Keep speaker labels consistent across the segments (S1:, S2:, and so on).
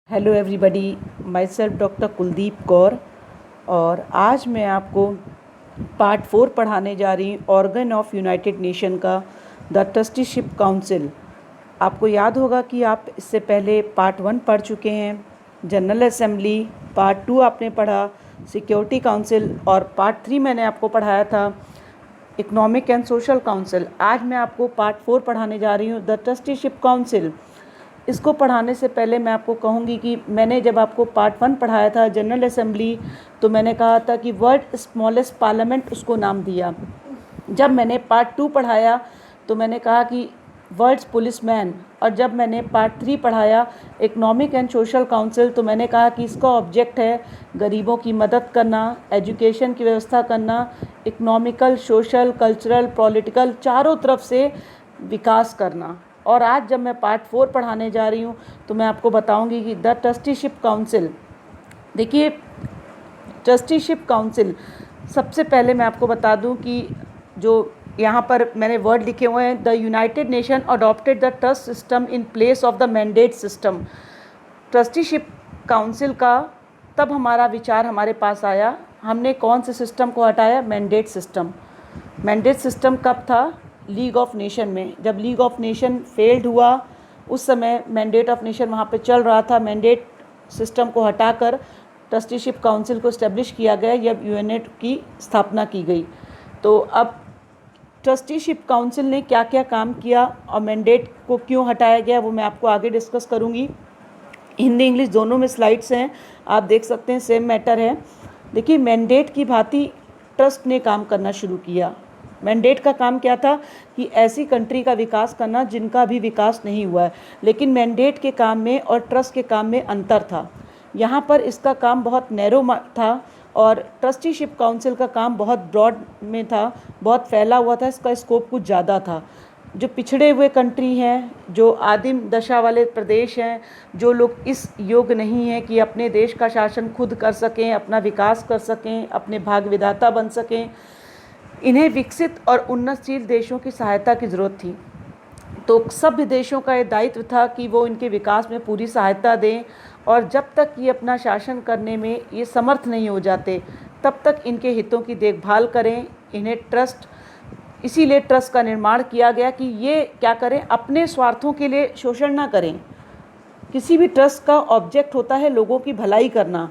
S1: Hello everybody, my self doctor Kuldeep Kaur. और आज मैं आपको पार्ट 4 पढ़ाने जा रही हूँ, ऑर्गन ऑफ यूनाइटेड नेशन का द ट्रस्टीशिप काउंसिल। आपको याद होगा कि आप इससे पहले पार्ट 1 पढ़ चुके हैं, जनरल असेंबली। पार्ट 2 आपने पढ़ा सिक्योरिटी काउंसिल, और पार्ट 3 मैंने आपको पढ़ाया था इकोनॉमिक एंड सोशल काउंसिल। आज मैं आपको पार्ट 4 पढ़ाने जा रही हूँ, द ट्रस्टीशिप काउंसिल। इसको पढ़ाने से पहले मैं आपको कहूँगी कि मैंने जब आपको पार्ट 1 पढ़ाया था जनरल असेंबली, तो मैंने कहा था कि वर्ल्ड स्मॉलेस्ट पार्लियामेंट उसको नाम दिया। जब मैंने पार्ट 2 पढ़ाया तो मैंने कहा कि वर्ल्ड्स पुलिसमैन, और जब मैंने पार्ट 3 पढ़ाया इकोनॉमिक एंड सोशल काउंसिल, तो मैंने कहा कि इसका ऑब्जेक्ट है गरीबों की मदद करना, एजुकेशन की व्यवस्था करना, इकोनॉमिकल, सोशल, कल्चरल, पॉलिटिकल, चारों तरफ से विकास करना। और आज जब मैं पार्ट 4 पढ़ाने जा रही हूँ तो मैं आपको बताऊंगी कि द ट्रस्टीशिप काउंसिल। देखिए, ट्रस्टीशिप काउंसिल, सबसे पहले मैं आपको बता दूं कि जो यहाँ पर मैंने वर्ड लिखे हुए हैं, the United nation adopted the trust system in place of the mandate system. Trusteeship council का तब हमारा विचार हमारे पास आया, हमने कौन से सिस्टम को हटाया? Mandate system. मैंडेट सिस्टम कब था? लीग ऑफ नेशन में। जब लीग ऑफ नेशन फेल्ड हुआ उस समय मैंडेट ऑफ नेशन वहाँ पे चल रहा था। मैंडेट सिस्टम को हटाकर ट्रस्टीशिप काउंसिल को इस्टेब्लिश किया गया, जब यूएनए की स्थापना की गई। तो अब ट्रस्टीशिप काउंसिल ने क्या क्या काम किया और मैंडेट को क्यों हटाया गया, वो मैं आपको आगे डिस्कस करूँगी। हिंदी इंग्लिश दोनों में स्लाइड्स हैं, आप देख सकते हैं, सेम मैटर है। देखिए, मैंडेट की भांति ट्रस्ट ने काम करना शुरू किया। मैंडेट का काम क्या था कि ऐसी कंट्री का विकास करना जिनका भी विकास नहीं हुआ है। लेकिन मैंडेट के काम में और ट्रस्ट के काम में अंतर था। यहाँ पर इसका काम बहुत नैरो था और ट्रस्टीशिप काउंसिल का काम बहुत ब्रॉड में था, बहुत फैला हुआ था, इसका स्कोप कुछ ज़्यादा था। जो पिछड़े हुए कंट्री हैं, जो आदिम दशा वाले प्रदेश हैं, जो लोग इस योग्य नहीं हैं कि अपने देश का शासन खुद कर सकें, अपना विकास कर सकें, अपने भाग विधाता बन सकें, इन्हें विकसित और उन्नतशील देशों की सहायता की ज़रूरत थी। तो सभ्य देशों का ये दायित्व था कि वो इनके विकास में पूरी सहायता दें, और जब तक ये अपना शासन करने में ये समर्थ नहीं हो जाते तब तक इनके हितों की देखभाल करें। इन्हें ट्रस्ट, इसीलिए ट्रस्ट का निर्माण किया गया कि ये क्या करें, अपने स्वार्थों के लिए शोषण ना करें। किसी भी ट्रस्ट का ऑब्जेक्ट होता है लोगों की भलाई करना,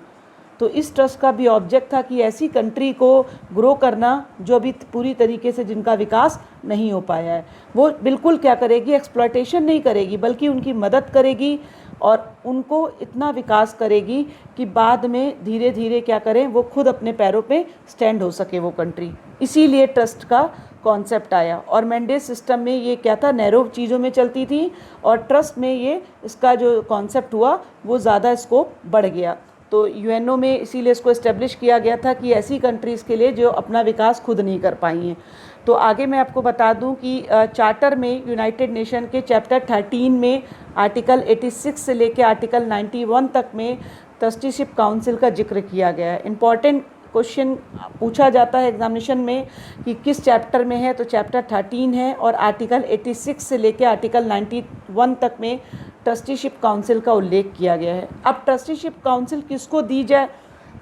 S1: तो इस ट्रस्ट का भी ऑब्जेक्ट था कि ऐसी कंट्री को ग्रो करना जो अभी पूरी तरीके से जिनका विकास नहीं हो पाया है। वो बिल्कुल क्या करेगी, एक्सप्लॉयटेशन नहीं करेगी, बल्कि उनकी मदद करेगी और उनको इतना विकास करेगी कि बाद में धीरे धीरे क्या करें, वो खुद अपने पैरों पे स्टैंड हो सके वो कंट्री। इसीलिए ट्रस्ट का कॉन्सेप्ट आया। और मैंडेट सिस्टम में ये क्या था, नैरो चीज़ों में चलती थी, और ट्रस्ट में ये इसका जो कॉन्सेप्ट हुआ वो ज़्यादा स्कोप बढ़ गया। तो यूएनओ में इसीलिए इसको इस्टेब्लिश किया गया था कि ऐसी कंट्रीज़ के लिए जो अपना विकास खुद नहीं कर पाई हैं। तो आगे मैं आपको बता दूं कि चार्टर में यूनाइटेड नेशन के चैप्टर 13 में आर्टिकल 86 से लेकर आर्टिकल 91 तक में ट्रस्टीशिप काउंसिल का जिक्र किया गया है। इम्पॉर्टेंट क्वेश्चन पूछा जाता है एग्जामिनेशन में कि किस चैप्टर में है, तो चैप्टर 13 है, और आर्टिकल 86 से लेकर आर्टिकल 91 तक में ट्रस्टीशिप काउंसिल का उल्लेख किया गया है। अब ट्रस्टीशिप काउंसिल किसको दी जाए?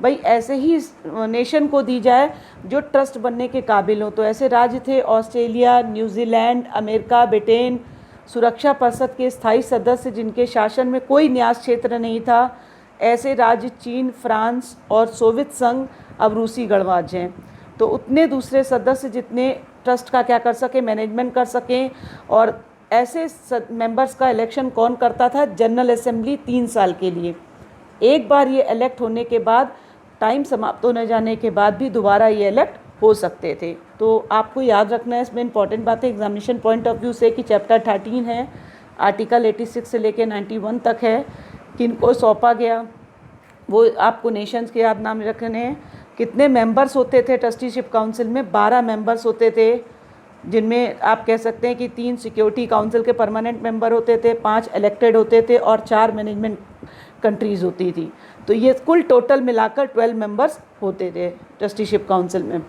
S1: भाई ऐसे ही नेशन को दी जाए जो ट्रस्ट बनने के काबिल हो। तो ऐसे राज्य थे ऑस्ट्रेलिया, न्यूजीलैंड, अमेरिका, ब्रिटेन, सुरक्षा परिषद के स्थायी सदस्य जिनके शासन में कोई न्यास क्षेत्र नहीं था। ऐसे राज्य चीन, फ्रांस और सोवियत संघ, अब रूसी गणराज्य हैं। तो उतने दूसरे सदस्य जितने ट्रस्ट का क्या कर सकें, मैनेजमेंट कर सकें। और ऐसे मेंबर्स का इलेक्शन कौन करता था? जनरल असेंबली 3 साल के लिए। एक बार ये इलेक्ट होने के बाद, टाइम समाप्त होने जाने के बाद भी दोबारा ये इलेक्ट हो सकते थे। तो आपको याद रखना है, इसमें इंपॉर्टेंट बात है एग्जामिनेशन पॉइंट ऑफ व्यू से, कि चैप्टर 13 है, आर्टिकल 86 से लेकर 91 तक है। किनको सौंपा गया वो आपको नेशंस के याद नाम रखने हैं। कितने मेंबर्स होते थे ट्रस्टीशिप काउंसिल में? 12 मेंबर्स होते थे, जिनमें आप कह सकते हैं कि 3 सिक्योरिटी काउंसिल के परमानेंट मेंबर होते थे, 5 इलेक्टेड होते थे और 4 मैनेजमेंट कंट्रीज़ होती थी। तो ये कुल टोटल मिलाकर 12 मेंबर्स होते थे ट्रस्टीशिप काउंसिल में।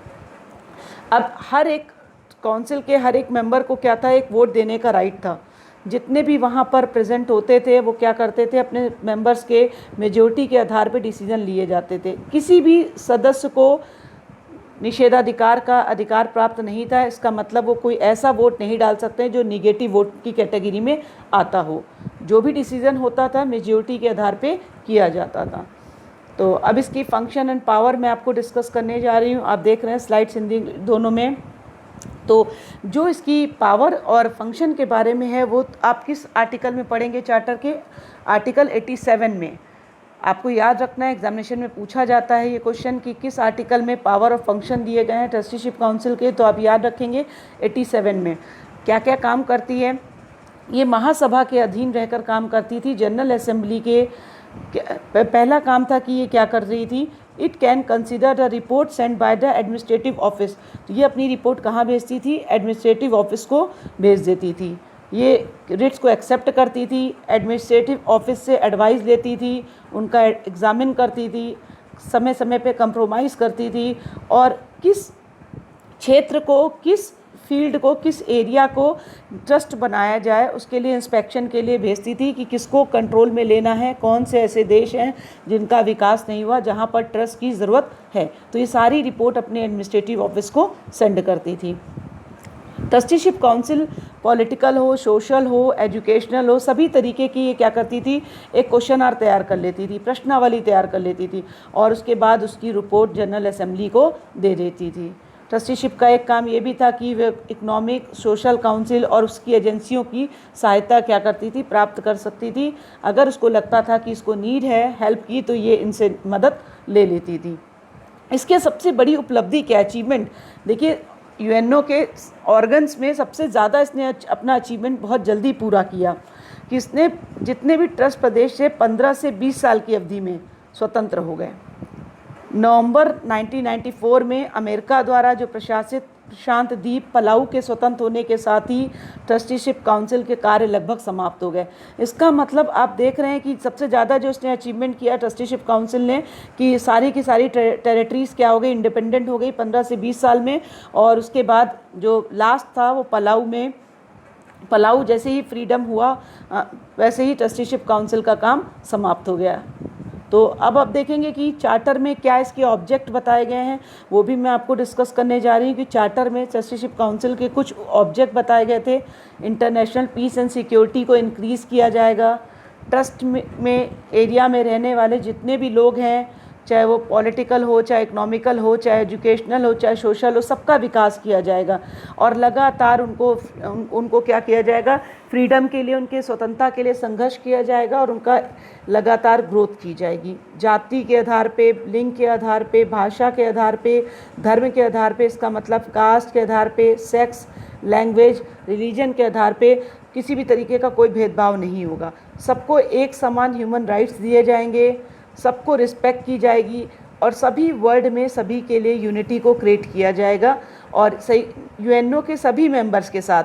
S1: अब हर एक काउंसिल के हर एक मेंबर को क्या था, एक वोट देने का राइट था। जितने भी वहाँ पर प्रेजेंट होते थे वो क्या करते थे, अपने मेंबर्स के मेजोरिटी के आधार पर डिसीजन लिए जाते थे। किसी भी सदस्य को निषेधाधिकार का अधिकार प्राप्त नहीं था। इसका मतलब वो कोई ऐसा वोट नहीं डाल सकते जो निगेटिव वोट की कैटेगरी में आता हो। जो भी डिसीजन होता था मेजॉरिटी के आधार पे किया जाता था। तो अब इसकी फंक्शन एंड पावर मैं आपको डिस्कस करने जा रही हूँ। आप देख रहे हैं स्लाइड्स हिंदी दोनों में। तो जो इसकी पावर और फंक्शन के बारे में है वो आप किस आर्टिकल में पढ़ेंगे, चार्टर के आर्टिकल 87 में। आपको याद रखना है, एग्जामिनेशन में पूछा जाता है ये क्वेश्चन कि किस आर्टिकल में पावर और फंक्शन दिए गए हैं ट्रस्टीशिप काउंसिल के। तो आप याद रखेंगे 87 में क्या क्या काम करती है। ये महासभा के अधीन रहकर काम करती थी। जनरल असेंबली के पहला काम था कि ये क्या कर रही थी, it can consider the report send by the administrative office. तो ये अपनी रिपोर्ट कहाँ भेजती थी, एडमिनिस्ट्रेटिव ऑफिस को भेज देती थी। ये रिट्स को एक्सेप्ट करती थी, एडमिनिस्ट्रेटिव ऑफिस से एडवाइस लेती थी, उनका एग्ज़ामिन करती थी, समय समय पे कंप्रोमाइज़ करती थी, और किस क्षेत्र को, किस फील्ड को, किस एरिया को ट्रस्ट बनाया जाए उसके लिए इंस्पेक्शन के लिए भेजती थी कि किसको कंट्रोल में लेना है, कौन से ऐसे देश हैं जिनका विकास नहीं हुआ, जहाँ पर ट्रस्ट की ज़रूरत है। तो ये सारी रिपोर्ट अपने एडमिनिस्ट्रेटिव ऑफिस को सेंड करती थी। ट्रस्टीशिप काउंसिल पॉलिटिकल हो, सोशल हो, एजुकेशनल हो, सभी तरीके की ये क्या करती थी, एक क्वेश्चन आर तैयार कर लेती थी, प्रश्नावली तैयार कर लेती थी, और उसके बाद उसकी रिपोर्ट जनरल असेंबली को दे देती थी। ट्रस्टीशिप का एक काम ये भी था कि वे इकोनॉमिक, सोशल काउंसिल और उसकी एजेंसियों की सहायता क्या करती थी, प्राप्त कर सकती थी। अगर उसको लगता था कि इसको नीड है हेल्प की, तो ये इनसे मदद ले लेती थी। इसके सबसे बड़ी उपलब्धि क्या, अचीवमेंट, देखिए यूएनओ के ऑर्गन्स में सबसे ज़्यादा इसने अपना अचीवमेंट बहुत जल्दी पूरा किया कि इसने जितने भी ट्रस्ट प्रदेश से 15 से 20 साल की अवधि में स्वतंत्र हो गए। नवंबर 1994 में अमेरिका द्वारा जो प्रशासित प्रशांत द्वीप पलाऊ के स्वतंत्र होने के साथ ही ट्रस्टीशिप काउंसिल के कार्य लगभग समाप्त हो गए। इसका मतलब आप देख रहे हैं कि सबसे ज़्यादा जो इसने अचीवमेंट किया ट्रस्टीशिप काउंसिल ने कि सारी की सारी टेरिटरीज़ क्या हो गई, इंडिपेंडेंट हो गई 15 से 20 साल में। और उसके बाद जो लास्ट था वो पलाऊ में, पलाऊ जैसे ही फ्रीडम हुआ वैसे ही ट्रस्टीशिप काउंसिल का काम समाप्त हो गया। तो अब आप देखेंगे कि चार्टर में क्या इसके ऑब्जेक्ट बताए गए हैं, वो भी मैं आपको डिस्कस करने जा रही हूँ कि चार्टर में ट्रस्टीशिप काउंसिल के कुछ ऑब्जेक्ट बताए गए थे। इंटरनेशनल पीस एंड सिक्योरिटी को इंक्रीज़ किया जाएगा। ट्रस्ट में एरिया में रहने वाले जितने भी लोग हैं, चाहे वो पॉलिटिकल हो, चाहे इकोनॉमिकल हो, चाहे एजुकेशनल हो, चाहे सोशल हो, सबका विकास किया जाएगा। और लगातार उनको क्या किया जाएगा, फ्रीडम के लिए, उनके स्वतंत्रता के लिए संघर्ष किया जाएगा और उनका लगातार ग्रोथ की जाएगी। जाति के आधार पे, लिंग के आधार पे, भाषा के आधार पे, धर्म के आधार पे, इसका मतलब कास्ट के आधार पे, सेक्स, लैंग्वेज, रिलीजन के आधार पे किसी भी तरीके का कोई भेदभाव नहीं होगा। सबको एक समान ह्यूमन राइट्स दिए जाएंगे, सबको रिस्पेक्ट की जाएगी, और सभी वर्ल्ड में सभी के लिए यूनिटी को क्रिएट किया जाएगा। और सही यूएनओ के सभी मेंबर्स के साथ,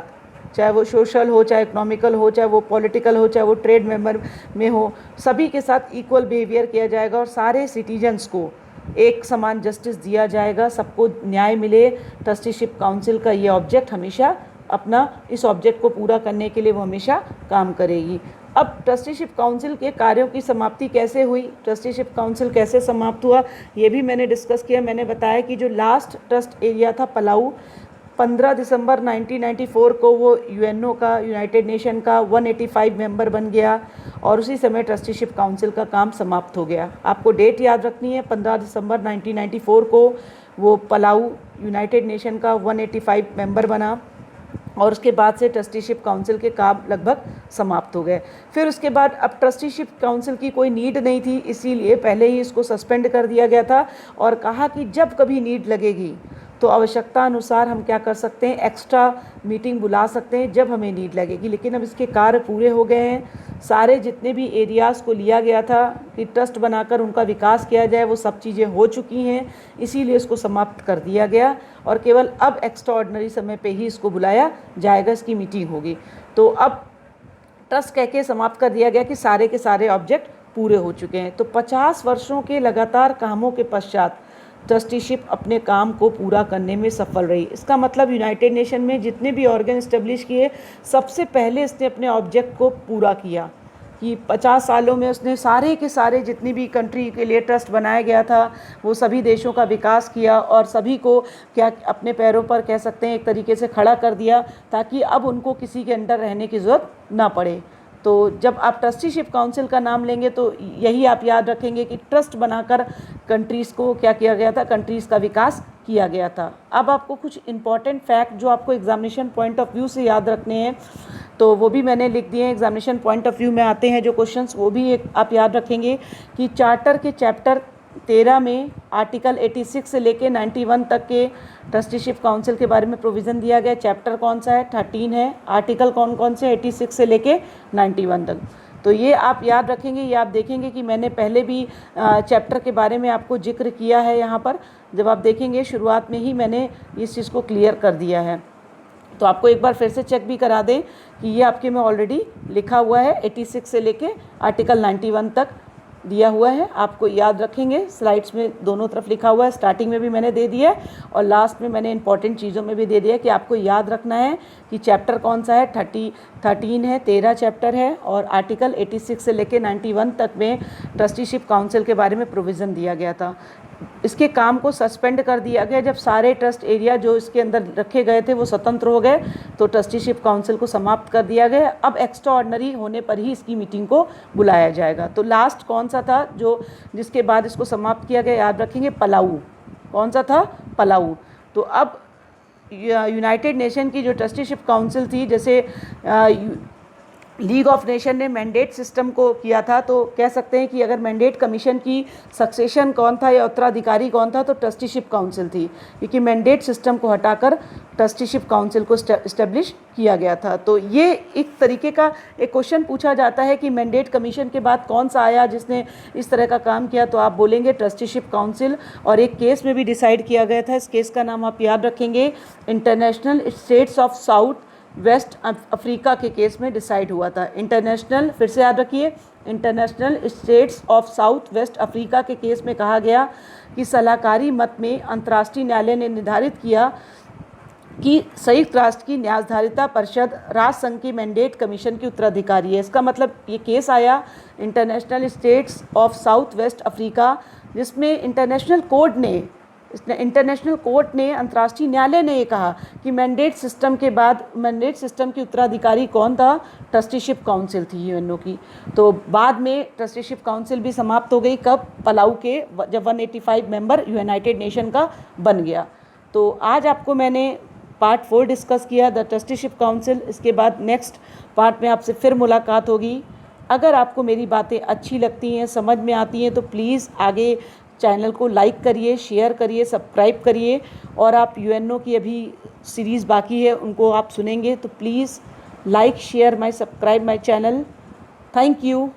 S1: चाहे वो सोशल हो, चाहे इकोनॉमिकल हो, चाहे वो पॉलिटिकल हो, चाहे वो ट्रेड मेंबर में हो, सभी के साथ इक्वल बिहेवियर किया जाएगा और सारे सिटीजन्स को एक समान जस्टिस दिया जाएगा, सबको न्याय मिले। ट्रस्टीशिप काउंसिल का ये ऑब्जेक्ट हमेशा अपना, इस ऑब्जेक्ट को पूरा करने के लिए वो हमेशा काम करेगी। अब ट्रस्टीशिप काउंसिल के कार्यों की समाप्ति कैसे हुई, ट्रस्टीशिप काउंसिल कैसे समाप्त हुआ, ये भी मैंने डिस्कस किया। मैंने बताया कि जो लास्ट ट्रस्ट एरिया था पलाऊ, 15 दिसंबर 1994 को वो यूएनओ का, यूनाइटेड नेशन का 185 मेंबर बन गया और उसी समय ट्रस्टीशिप काउंसिल का काम समाप्त हो गया। आपको डेट याद रखनी है, 15 दिसंबर 1994 को वो पलाऊ यूनाइटेड नेशन का 185 मेंबर बना और उसके बाद से ट्रस्टीशिप काउंसिल के काम लगभग समाप्त हो गए। फिर उसके बाद अब ट्रस्टीशिप काउंसिल की कोई नीड नहीं थी, इसीलिए पहले ही इसको सस्पेंड कर दिया गया था और कहा कि जब कभी नीड लगेगी तो आवश्यकता अनुसार हम क्या कर सकते हैं, एक्स्ट्रा मीटिंग बुला सकते हैं जब हमें नीड लगेगी। लेकिन अब इसके कार्य पूरे हो गए हैं। सारे जितने भी एरियाज़ को लिया गया था कि ट्रस्ट बनाकर उनका विकास किया जाए, वो सब चीज़ें हो चुकी हैं, इसीलिए इसको समाप्त कर दिया गया और केवल अब एक्स्ट्रा ऑर्डिनरी समय पे ही इसको बुलाया जाएगा, इसकी मीटिंग होगी। तो अब ट्रस्ट कह के समाप्त कर दिया गया कि सारे के सारे ऑब्जेक्ट पूरे हो चुके हैं। तो 50 वर्षों के लगातार कामों के पश्चात ट्रस्टीशिप अपने काम को पूरा करने में सफल रही। इसका मतलब यूनाइटेड नेशन में जितने भी ऑर्गन इस्टेब्लिश किए, सबसे पहले इसने अपने ऑब्जेक्ट को पूरा किया कि 50 सालों में उसने सारे के सारे जितनी भी कंट्री के लिए ट्रस्ट बनाया गया था वो सभी देशों का विकास किया और सभी को क्या अपने पैरों पर कह सकते हैं एक तरीके से खड़ा कर दिया, ताकि अब उनको किसी के अंडर रहने की ज़रूरत ना पड़े। तो जब आप ट्रस्टीशिप काउंसिल का नाम लेंगे तो यही आप याद रखेंगे कि ट्रस्ट बनाकर कंट्रीज़ को क्या किया गया था, कंट्रीज़ का विकास किया गया था। अब आपको कुछ इंपॉर्टेंट फैक्ट जो आपको एग्जामिनेशन पॉइंट ऑफ व्यू से याद रखने हैं तो वो भी मैंने लिख दिए हैं। एग्जामिनेशन पॉइंट ऑफ व्यू में आते हैं जो क्वेश्चंस, वो भी एक आप याद रखेंगे कि चार्टर के चैप्टर 13 में आर्टिकल 86 से लेके 91 तक के ट्रस्टीशिप काउंसिल के बारे में प्रोविज़न दिया गया। चैप्टर कौन सा है? 13 है। आर्टिकल कौन कौन से? 86 से लेके 91 तक। तो ये आप याद रखेंगे। ये आप देखेंगे कि मैंने पहले भी चैप्टर के बारे में आपको जिक्र किया है। यहाँ पर जब आप देखेंगे शुरुआत में ही मैंने इस चीज़ को क्लियर कर दिया है। तो आपको एक बार फिर से चेक भी करा दें कि ये आपके में ऑलरेडी लिखा हुआ है, 86 से लेके आर्टिकल 91 तक दिया हुआ है। आपको याद रखेंगे, स्लाइड्स में दोनों तरफ लिखा हुआ है, स्टार्टिंग में भी मैंने दे दिया है और लास्ट में मैंने इंपॉर्टेंट चीज़ों में भी दे दिया है कि आपको याद रखना है कि चैप्टर कौन सा है। 13 है, 13 चैप्टर है और आर्टिकल 86 से लेके 91 तक में ट्रस्टीशिप काउंसिल के बारे में प्रोविज़न दिया गया था। इसके काम को सस्पेंड कर दिया गया जब सारे ट्रस्ट एरिया जो इसके अंदर रखे गए थे वो स्वतंत्र हो गए, तो ट्रस्टीशिप काउंसिल को समाप्त कर दिया गया। अब एक्स्ट्रा ऑर्डिनरी होने पर ही इसकी मीटिंग को बुलाया जाएगा। तो लास्ट कौन सा था जो जिसके बाद इसको समाप्त किया गया? याद रखेंगे, पलाऊ। कौन सा था? पलाऊ। तो अब यूनाइटेड नेशन की जो ट्रस्टीशिप काउंसिल थी, जैसे लीग ऑफ नेशन ने मैंडेट सिस्टम को किया था, तो कह सकते हैं कि अगर मैंडेट कमीशन की सक्सेशन कौन था या उत्तराधिकारी कौन था, तो ट्रस्टीशिप काउंसिल थी, क्योंकि मैंडेट सिस्टम को हटाकर ट्रस्टीशिप काउंसिल को इस्टेब्लिश किया गया था। तो ये एक तरीके का एक क्वेश्चन पूछा जाता है कि मैंडेट कमीशन के बाद कौन सा आया जिसने इस तरह का काम किया, तो आप बोलेंगे ट्रस्टीशिप काउंसिल। और एक केस में भी डिसाइड किया गया था, इस केस का नाम आप याद रखेंगे, international states of south west Africa के केस में डिसाइड हुआ था। इंटरनेशनल, फिर से याद रखिए, international states of south west Africa के केस में कहा गया कि सलाहकारी मत में अंतर्राष्ट्रीय न्यायालय ने निर्धारित किया कि संयुक्त राष्ट्र की न्यायधारिता परिषद राष्ट्र संघ की मैंडेट कमीशन की उत्तराधिकारी है। इसका मतलब ये केस आया international states of south west Africa, जिसमें इंटरनेशनल कोर्ट ने अंतर्राष्ट्रीय न्यायालय ने ये कहा कि मैंडेट सिस्टम के बाद मैंडेट सिस्टम की उत्तराधिकारी कौन था? ट्रस्टीशिप काउंसिल थी यूएनओ की। तो बाद में ट्रस्टीशिप काउंसिल भी समाप्त हो गई। कब? पलाऊ के जब 185 मेंबर यूनाइटेड नेशन का बन गया। तो आज आपको मैंने पार्ट 4 डिस्कस किया, द ट्रस्टीशिप काउंसिल। इसके बाद नेक्स्ट पार्ट में आपसे फिर मुलाकात होगी। अगर आपको मेरी बातें अच्छी लगती हैं, समझ में आती हैं, तो प्लीज़ आगे चैनल को लाइक करिए, शेयर करिए, सब्सक्राइब करिए। और आप यूएनओ की अभी सीरीज़ बाकी है उनको आप सुनेंगे, तो please like, share, subscribe my channel. Thank you.